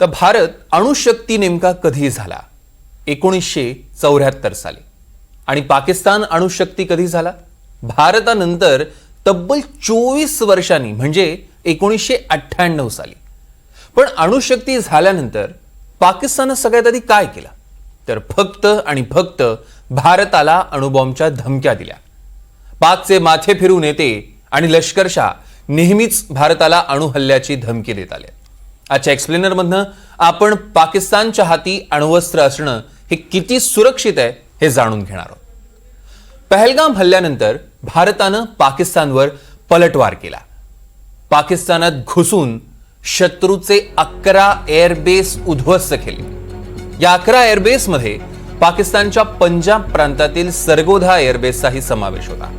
तर भारत अणुशक्ती नेमका कधी झाला? 1974 साली. आणि पाकिस्तान अणुशक्ती कधी झाला? भारतानंतर तब्बल 24 वर्षांनी म्हणजे 1998 साली. पण अणुशक्ती झाल्यानंतर पाकिस्तानने सगळ्यात आधी काय केलं? तर फक्त आणि फक्त भारताला अणुबॉम्बच्या धमक्या दिल्या. पाकचे माथे फिरू नेते आणि लष्करशाह नेहमीच भारताला अणुहल्ल्याची धमकी देत आले. आजच्या एक्सप्लेनर मधनं आपण पाकिस्तानच्या हाती अण्वस्त्र असणं हे किती सुरक्षित आहे हे जाणून घेणार आहोत. पहलगाम हल्ल्यानंतर भारतानं पाकिस्तानवर पलटवार केला. पाकिस्तानात घुसून शत्रूचे 11 एअरबेस उद्ध्वस्त केले. या 11 एअरबेसमध्ये पाकिस्तानच्या पंजाब प्रांतातील सरगोधा एअरबेसचाही समावेश होता.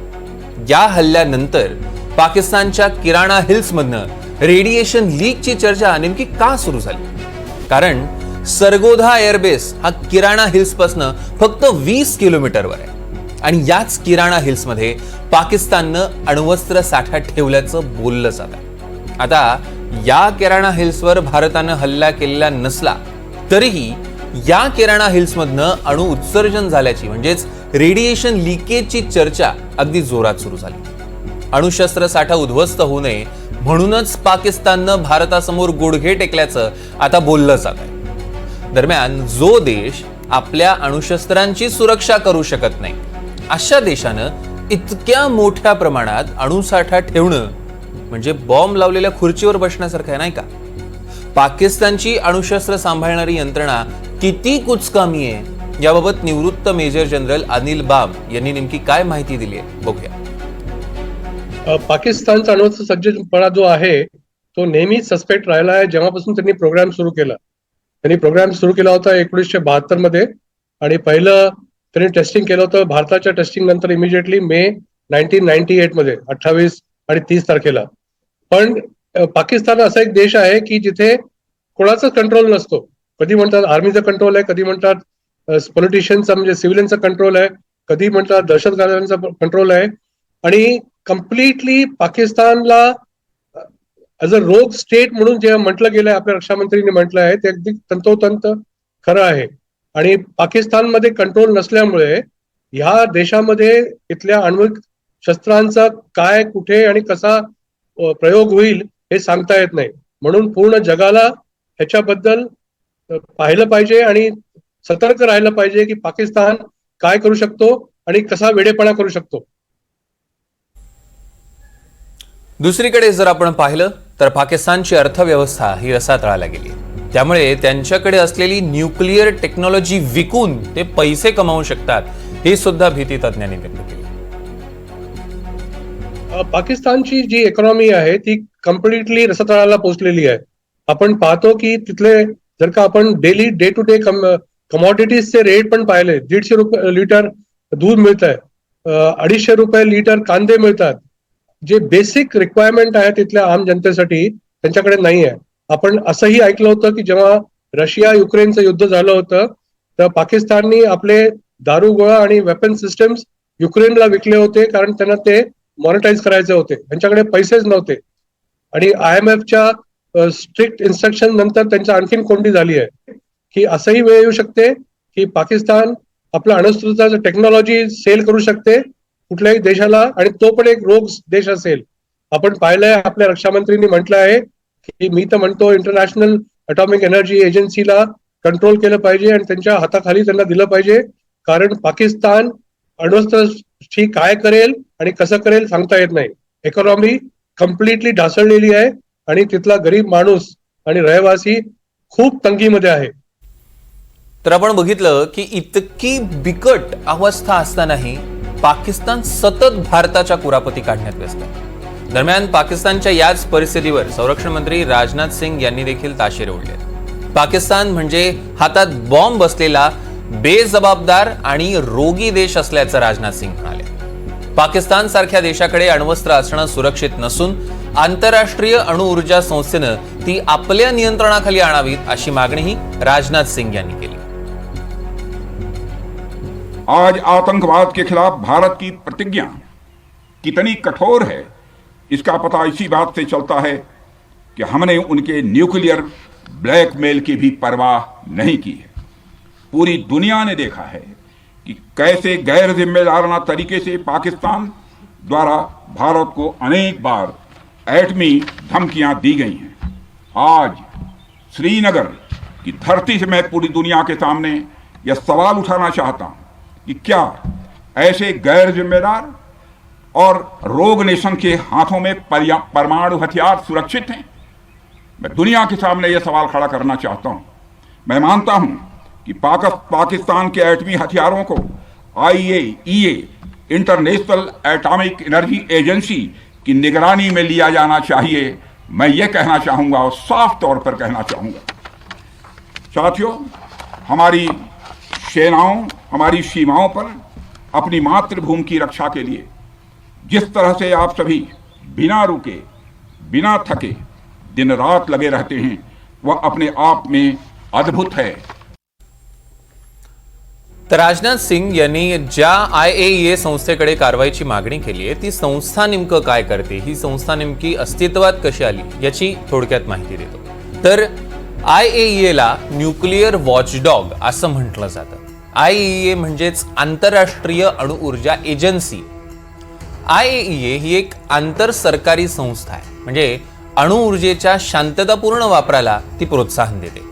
या हल्ल्यानंतर पाकिस्तानच्या किराणा हिल्समधनं रेडिएशन लीकची चर्चा नेमकी का सुरू झाली? कारण सरगोधा एअरबेस हा किराणा हिल्सपासून फक्त 20 किलोमीटरवर आहे आणि याच किराणा हिल्समध्ये पाकिस्ताननं अण्वस्त्र साठा ठेवल्याचं बोललं जातं. आता या किराणा हिल्सवर भारतानं हल्ला केलेला नसला तरीही या किराणा हिल्समधनं अणु उत्सर्जन झाल्याची म्हणजेच रेडिएशन लिकेजची चर्चा अगदी जोरात सुरू झाली. अणुशस्त्र साठा उद्ध्वस्त होऊ नये म्हणूनच पाकिस्ताननं भारतासमोर गुडघे टेकल्याचं आता बोललं जात आहे. दरम्यान जो देश आपल्या अणुशस्त्रांची सुरक्षा करू शकत नाही अशा देशानं इतक्या मोठ्या प्रमाणात अणुसाठा ठेवणं म्हणजे बॉम्ब लावलेल्या खुर्चीवर बसण्यासारखं आहे, नाही का? पाकिस्तानची अणुशस्त्र सांभाळणारी यंत्रणा किती कुचकामी आहे याबाबत निवृत्त मेजर जनरल अनिल बाब यांनी नेमकी काय माहिती दिली आहे बघूया. पाकिस्तानचा अण्वस्त्र सज्जपणा जो आहे तो नेहमी सस्पेक्ट राहिला आहे. जेव्हापासून त्यांनी प्रोग्राम सुरू केला, त्यांनी प्रोग्राम सुरू केला होता 1972 मध्ये आणि पहिलं त्यांनी टेस्टिंग केलं होतं भारताच्या टेस्टिंग नंतर इमिजिएटली मे 1998 मध्ये 28 आणि 30 तारखेला. पण पाकिस्तान असा एक देश आहे की जिथे कोणाचा कंट्रोल नसतो. कधी म्हणतात आर्मीचा कंट्रोल आहे, कधी म्हणतात पॉलिटिशियनचा म्हणजे सिव्हिलियनचा कंट्रोल आहे, कधी म्हणतात दहशतवाद्यांचा कंट्रोल आहे. आणि कम्प्लिटली पाकिस्तानला ॲज अ रोग स्टेट म्हणून जे म्हटलं गेलंय, आपल्या रक्षामंत्रींनी म्हटलं आहे ते अगदी तंतोतंत खरं आहे. आणि पाकिस्तानमध्ये कंट्रोल नसल्यामुळे ह्या देशामध्ये इथल्या आण्विक शस्त्रांचा काय, कुठे आणि कसा प्रयोग होईल हे सांगता येत नाही. म्हणून पूर्ण जगाला ह्याच्याबद्दल पाहिलं पाहिजे आणि सतर्क राहिलं पाहिजे की पाकिस्तान काय करू शकतो आणि कसा वेडेपणा करू शकतो. दुसरीकडे जर आपण पाहिलं तर पाकिस्तानची अर्थव्यवस्था ही रसातळाला गेली. त्यामुळे त्यांच्याकडे असलेली न्यूक्लिअर टेक्नॉलॉजी विकून ते पैसे कमावू शकतात ही सुद्धा भीती तज्ञांनी व्यक्त केली. पाकिस्तानची जी इकॉनॉमी आहे ती कम्प्लिटली रसातळाला पोहोचलेली आहे. आपण पाहतो की तिथले जर का आपण डेली डे टू डे कमॉडिटीजचे रेट पण पाहिले, 150 रुपये लिटर दूध मिळत आहे, 250 रुपये लिटर कांदे मिळतात. जे बेसिक रिक्वायरमेंट आहे तिथल्या आम जनतेसाठी त्यांच्याकडे नाही आहे. आपण असंही ऐकलं होतं की जेव्हा रशिया युक्रेनचं युद्ध झालं होतं तर पाकिस्ताननी आपले दारुगोळा आणि वेपन सिस्टम्स युक्रेनला विकले होते कारण त्यांना ते मॉनिटाईज करायचे होते. त्यांच्याकडे पैसेच नव्हते. आणि IMFच्या स्ट्रिक्ट इन्स्ट्रक्शन नंतर त्यांच्या आणखीन कोंडी झाली आहे की असंही वेळ येऊ शकते की पाकिस्तान आपल्या अण्वस्त्राचं टेक्नॉलॉजी सेल करू शकते कुठल्याही देशाला आणि तो पण एक रोग देश असेल. आपण पाहिलंय, आपल्या रक्षामंत्रींनी म्हटलं आहे की मी तर म्हणतो इंटरनॅशनल अटॉमिक एनर्जी एजन्सीला कंट्रोल केलं पाहिजे आणि त्यांच्या हाताखाली त्यांना दिलं पाहिजे. कारण पाकिस्तान अण्वस्त्राची काय करेल आणि कसं करेल सांगता येत नाही. इकॉनॉमी कम्प्लिटली ढासळलेली आहे आणि तिथला गरीब माणूस आणि रहिवासी खूप तंगीमध्ये आहे. तर आपण बघितलं की इतकी बिकट अवस्था असतानाही पाकिस्तान सतत भारताच्या कुरापती काढण्यात व्यस्त आहे. दरम्यान पाकिस्तानच्या याच परिस्थितीवर संरक्षण मंत्री राजनाथ सिंग यांनी देखील ताशेरे ओढले. पाकिस्तान म्हणजे हातात बॉम्ब बसलेला बेजबाबदार आणि रोगी देश असल्याचं राजनाथ सिंग म्हणाले. पाकिस्तान सारख्या देशाकडे अण्वस्त्र असणं सुरक्षित नसून आंतरराष्ट्रीय अणुऊर्जा संस्थेनं ती आपल्या नियंत्रणाखाली आणावीत अशी मागणीही राजनाथ सिंग यांनी केली. आज आतंकवाद के खिलाफ भारत की प्रतिज्ञा कितनी कठोर है इसका पता इसी बात से चलता है कि हमने उनके न्यूक्लियर ब्लैकमेल की भी परवाह नहीं की है। पूरी दुनिया ने देखा है कि कैसे गैर जिम्मेदाराना तरीके से पाकिस्तान द्वारा भारत को अनेक बार एटमी धमकियां दी गई हैं। आज श्रीनगर की धरती से मैं पूरी दुनिया के सामने यह सवाल उठाना चाहता हूं कि क्या ऐसे गैर जिम्मेदार और रोग नेशन के हाथों में परमाणु हथियार सुरक्षित हैं? मैं दुनिया के सामने यह सवाल खड़ा करना चाहता हूं। मैं मानता हूं कि पाकिस्तान के एटमी हथियारों को IAEA international atomic energy agency की निगरानी में लिया जाना चाहिए। मैं ये कहना चाहूंगा और साफ तौर पर कहना चाहूंगा, साथियों, हमारी सेनाओं, हमारी सीमाओं पर अपनी मातृभूमि की रक्षा के लिए जिस तरह से आप सभी बिना रुके, बिना थके दिन रात लगे रहते हैं, वह अपने आप में अद्भुत है। तर राजनाथ सिंग यांनी ज्या IAEA संस्थेकडे कारवाईची मागणी केली आहे ती संस्था नेमकं काय करते, ही संस्था नेमकी अस्तित्वात कशी आली याची थोडक्यात माहिती देतो। तर IAEA ला न्यूक्लिअर वॉचडॉग असं म्हटलं जातं। IAEA म्हणजेच आंतरराष्ट्रीय अणु ऊर्जा एजन्सी। IAEA ही एक आंतरसरकारी संस्था आहे, म्हणजे अणु ऊर्जेच्या शांततापूर्ण वापराला ती प्रोत्साहन देते।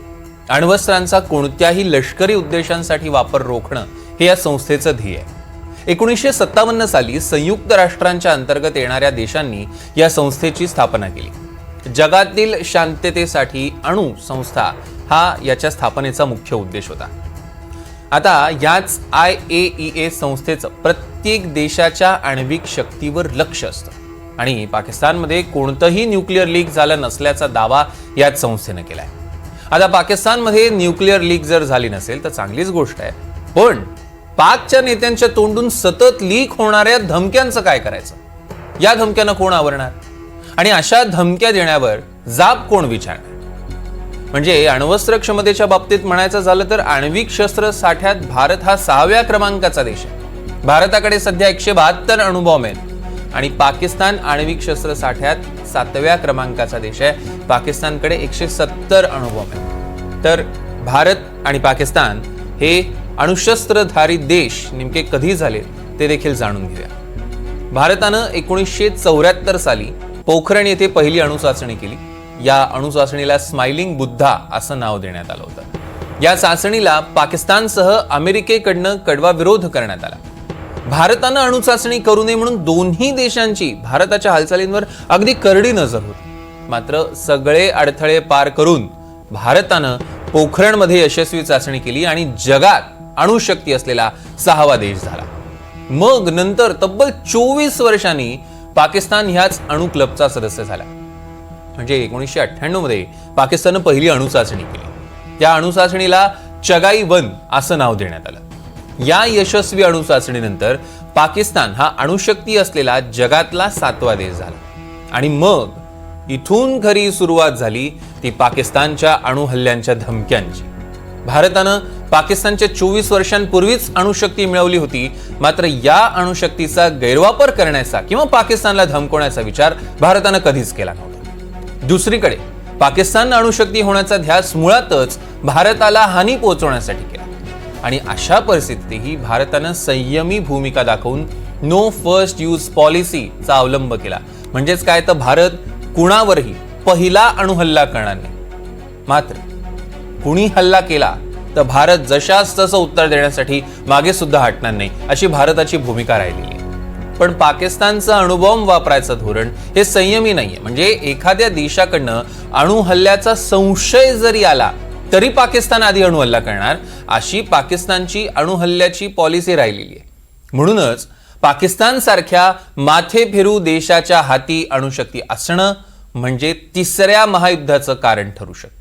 अण्वस्त्रांचा कोणत्याही लष्करी उद्देशांसाठी वापर रोखणं हे या संस्थेचं ध्येय आहे। 1957 साली संयुक्त राष्ट्रांच्या अंतर्गत येणाऱ्या देशांनी या संस्थेची स्थापना केली। जगातील शांततेसाठी अणु संस्था हा याच्या स्थापनेचा मुख्य उद्देश होता। आता याच IAEA संस्थेचं प्रत्येक देशाच्या आण्विक शक्तीवर लक्ष असतं आणि पाकिस्तानमध्ये कोणतंही न्यूक्लिअर लीक झालं नसल्याचा दावा याच संस्थेने केलाय। आता पाकिस्तानमध्ये न्यूक्लिअर लीक जर झाली नसेल तर चांगलीच गोष्ट आहे, पण पाकच्या नेत्यांच्या तोंडून सतत लीक होणाऱ्या धमक्यांचं काय करायचं? या धमक्यांना कोण आवरणार आणि अशा धमक्या देण्यावर जाब कोण विचारणार? म्हणजे अण्वस्त्र क्षमतेच्या बाबतीत म्हणायचं झालं तर आण्विक शस्त्र साठ्यात भारत हा 6व्या क्रमांकाचा देश आहे। भारताकडे सध्या 172 अणुबॉम्ब आहेत आणि पाकिस्तान आण्विक शस्त्र साठ्यात 7व्या क्रमांकाचा देश आहे। पाकिस्तानकडे 170 अणुबॉम्ब आहेत। तर भारत आणि पाकिस्तान हे अणुशस्त्रधारी देश नेमके कधी झाले ते देखील जाणून घेऊया। भारतानं 1974 साली पोखरण येथे पहिली अणुचाचणी केली। या अणुचाचणीला स्माइलिंग बुद्धा असं नाव देण्यात आलं होतं। या चाचणीला पाकिस्तानसह अमेरिकेकडनं कडवा विरोध करण्यात आला। भारतानं अणुचाचणी करू नये म्हणून दोन्ही देशांची भारताच्या हालचालींवर अगदी करडी नजर होती। मात्र सगळे अडथळे पार करून भारतानं पोखरणमध्ये यशस्वी चाचणी केली आणि जगात अणुशक्ती असलेला 6वा देश झाला। मग नंतर तब्बल 24 वर्षांनी पाकिस्तान ह्याच अणु क्लबचा सदस्य झाला। म्हणजे 1998 मध्ये पाकिस्ताननं पहिली अणुचाचणी केली। त्या अणुचाचणीला चगाई-1 असं नाव देण्यात आलं। या यशस्वी अणुचाचणीनंतर पाकिस्तान हा अणुशक्ती असलेला जगातला 7वा देश झाला आणि मग इथून खरी सुरुवात झाली ती पाकिस्तानच्या अणुहल्ल्यांच्या धमक्यांची। भारतानं पाकिस्तानच्या 24 वर्षांपूर्वीच अणुशक्ती मिळवली होती, मात्र या अणुशक्तीचा गैरवापर करण्याचा किंवा पाकिस्तानला धमकवण्याचा विचार भारतानं कधीच केला नव्हता। दुसरीकडे पाकिस्तान अणुशक्ती होण्याचा ध्यास मुळातच भारताला हानी पोहोचवण्यासाठी केला आणि अशा परिस्थितीतही भारतानं संयमी भूमिका दाखवून नो फर्स्ट यूज पॉलिसीचा अवलंब केला। म्हणजेच काय तर भारत कुणावरही पहिला अणुहल्ला करणार नाही, मात्र कुणी हल्ला केला तर भारत जशास तसं उत्तर देण्यासाठी मागे सुद्धा हटणार नाही, अशी भारताची भूमिका राहिलेली आहे। पण पाकिस्तानचं अणुबॉम्ब वापरायचं धोरण हे संयमी नाहीये। म्हणजे एखाद्या देशाकडनं अणुहल्ल्याचा संशय जरी आला तरी पाकिस्तान आधी अणुहल्ला करणार, अशी पाकिस्तानची अणुहल्ल्याची पॉलिसी राहिलेली आहे। म्हणूनच पाकिस्तान सारख्या माथे फिरू देशाच्या हाती अणुशक्ती असणं म्हणजे 3ऱ्या महायुद्धाचं कारण ठरू शकतं।